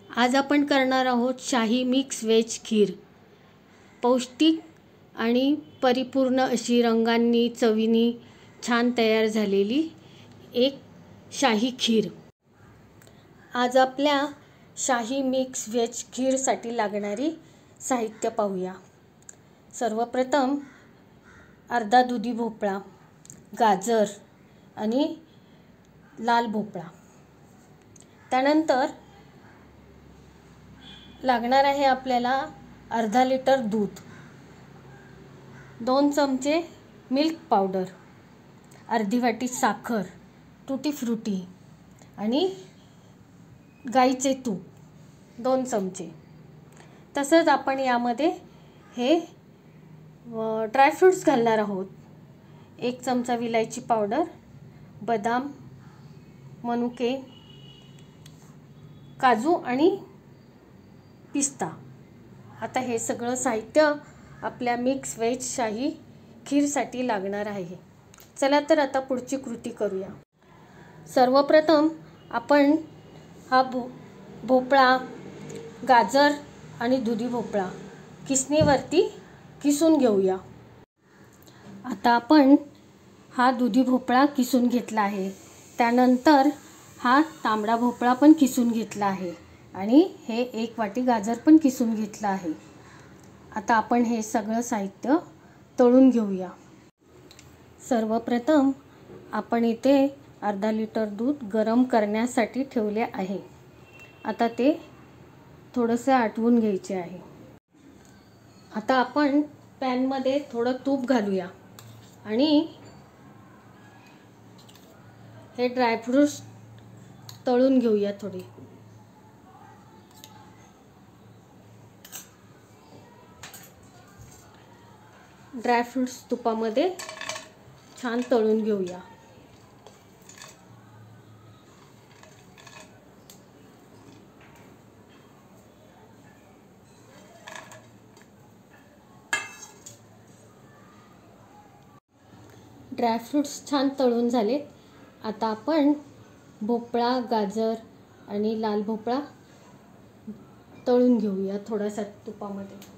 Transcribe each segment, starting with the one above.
आज आपण करणार आहोत शाही मिक्स व्हेज खीर। पौष्टिक आणि परिपूर्ण अशी रंगांनी चवीनी छान तयार झालेली एक शाही खीर। आज आपल्या शाही मिक्स व्हेज खीरसाठी लागणारी साहित्य पाहूया। सर्वप्रथम अर्धा दुधी भोपळा, गाजर आणि लाल भोपळा। त्यानंतर लागणार आहे आपल्याला अर्धा लिटर दूध, 2 चमचे मिल्क पावडर, अर्धी वाटी साखर, टूटी फ्रूटी आणि गाईचे तूप 2 चमचे। तसंच आपण यामध्ये हे ड्रायफ्रूट्स घालणार आहोत। 1 चमचा विलायची पावडर, बदाम, मनुके, काजू आणि पिस्ता। आता हे सगळं साहित्य आपल्या मिक्स व्हेज शाही खीरसाठी लागणार आहे। चला तर आता पुढची कृती करूया। सर्वप्रथम आपण हा भोपळा, गाजर आणि दुधी भोपळा किसणीवरती किसून घेऊया। आता आपण हा दुधी भोपळा किसून घेतला आहे। त्यानंतर हा तांबडा भोपळा पण किसून घेतला आहे आणि हे 1 वाटी गाजर पण किसून घेतला आहे। आता आपण हे सगळं साहित्य तळून घेऊया। सर्वप्रथम आपण इथे अर्धा लिटर दूध गरम करण्यासाठी ठेवले आहे। आता ते थोडंसं आटवून घ्यायचे आहे। आता आपण पॅन मध्ये थोडं तूप घालूया आणि हे ड्रायफ्रूट्स तळून घेऊया थोडे। ड्रायफ्रूट्स तुपामध्ये छान तळून घेऊया। ड्रायफ्रूट्स छान तळून झाले। आता आपण भोपळा, गाजर आणि लाल भोपळा तळून घेऊया थोडासा तुपामध्ये।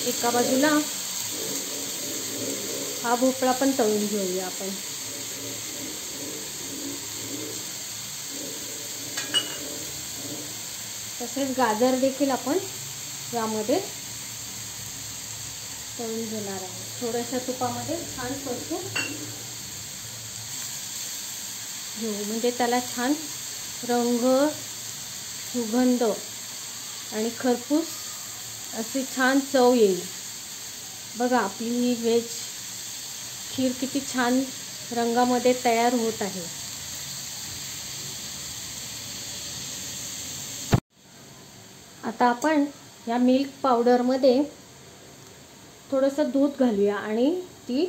एका बाजूला हा भोपळा पण तळून घेऊया आपण। तसेच गाजर देखील आपण यामध्ये तळून घेणार आहोत। थोड्याशा तुपामध्ये छान परतून घेऊ, म्हणजे त्याला छान रंग, सुगंध आणि खरपूस अशी छान चव येईल। बघा आपली ही व्हेज खीर किती छान रंगामध्ये तयार होत आहे। आता आपण या मिल्क पावडरमध्ये थोडंसं दूध घालूया आणि ती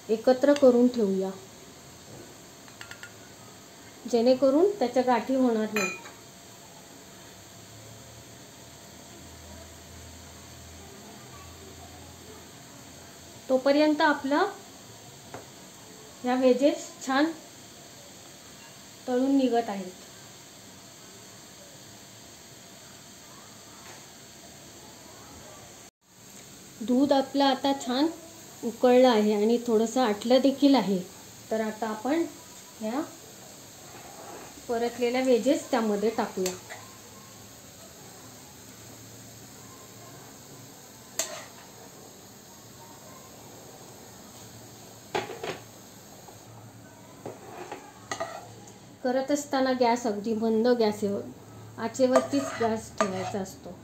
एकत्र करून ठेवूया, जेणेकरून त्याच्या गाठी होणार नाहीत। तोपर्यंत आपलं या व्हेजेस छान तळून निघत आहेत। दूध आपलं आता छान उकळलं आहे आणि थोडंसं आटलं देखील आहे। तर आता आपण ह्या परतलेल्या व्हेजेस त्यामध्ये टाकूया। करत असताना गॅस अगदी मंद आचेवरतीच गॅस ठेवायचा असतो।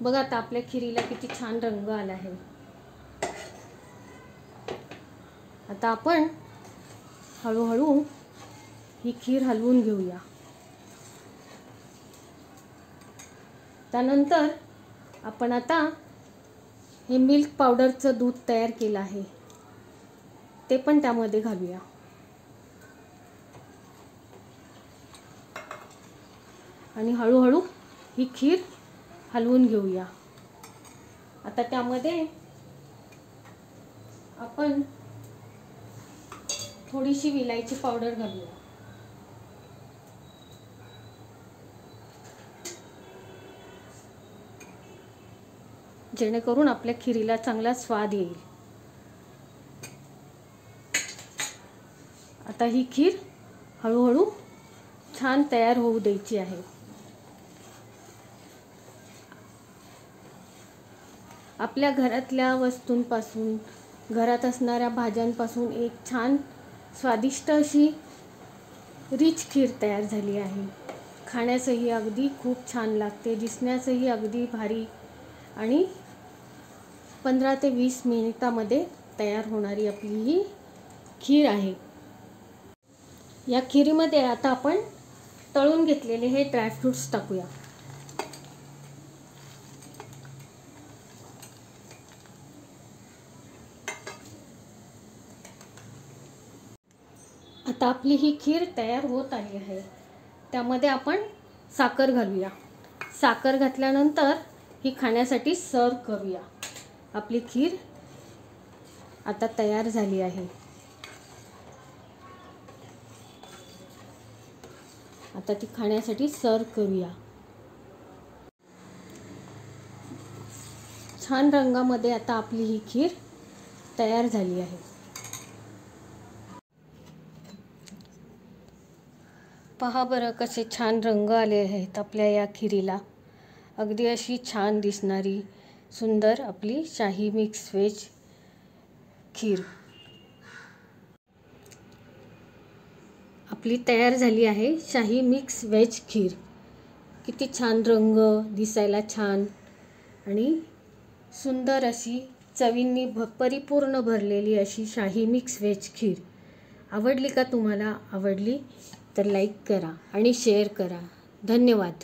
बघा आता आपल्या खिरीला किती छान रंग आला आहे। आता आपण हळूहळू ही खीर हलवून घेऊया। त्यानंतर आपण आता हे मिल्क पावडरचं दूध तयार केलं आहे ते पण त्यामध्ये घालूया। आणि हळूहळू ही खीर हलवून घेऊया. आता त्यामध्ये आपण थोडीशी विलायची पावडर घालूया. जेणेकरून आपल्या खिरीला चांगला स्वाद येईल. आता ही खीर हळूहळू छान तयार होऊ द्यायची आहे. आपल्या घरातल्या वस्तूंपासून, घरात असणाऱ्या भाज्यांपासून एक छान स्वादिष्ट अशी रिच खीर तयार झाली आहे. खाण्यासही अगदी खूप छान लागते, दिसण्यासही अगदी भारी आणि 15 ते 20 मिनिटामध्ये तयार होणारी आपली ही खीर आहे. या खिरीमध्ये आता आपण तळून घेतलेले हे ड्रायफ्रूट्स टाकूया. आता आपली ही खीर तयार होत आली आहे. त्यामध्ये आपण साखर घालूया. साखर घातल्यानंतर ही खाण्यासाठी सर्व करूया. आपली खीर आता तयार झाली आहे. आता ती खाण्यासाठी सर्व करूया. छान रंगामध्ये आता आपली ही खीर तयार झाली आहे. पहा बरं कसे छान रंग आले आहेत आपल्या या खिरीला. अगदी अशी छान दिसणारी सुंदर आपली शाही मिक्स व्हेज खीर आपली तयार झाली आहे. शाही मिक्स व्हेज खीर. किती छान रंग, दिसायला छान आणि सुंदर अशी चवींनी परिपूर्ण भरलेली अशी शाही मिक्स व्हेज खीर. आवडली का तुम्हाला? आवडली तर लाईक करा आणि शेअर करा. धन्यवाद.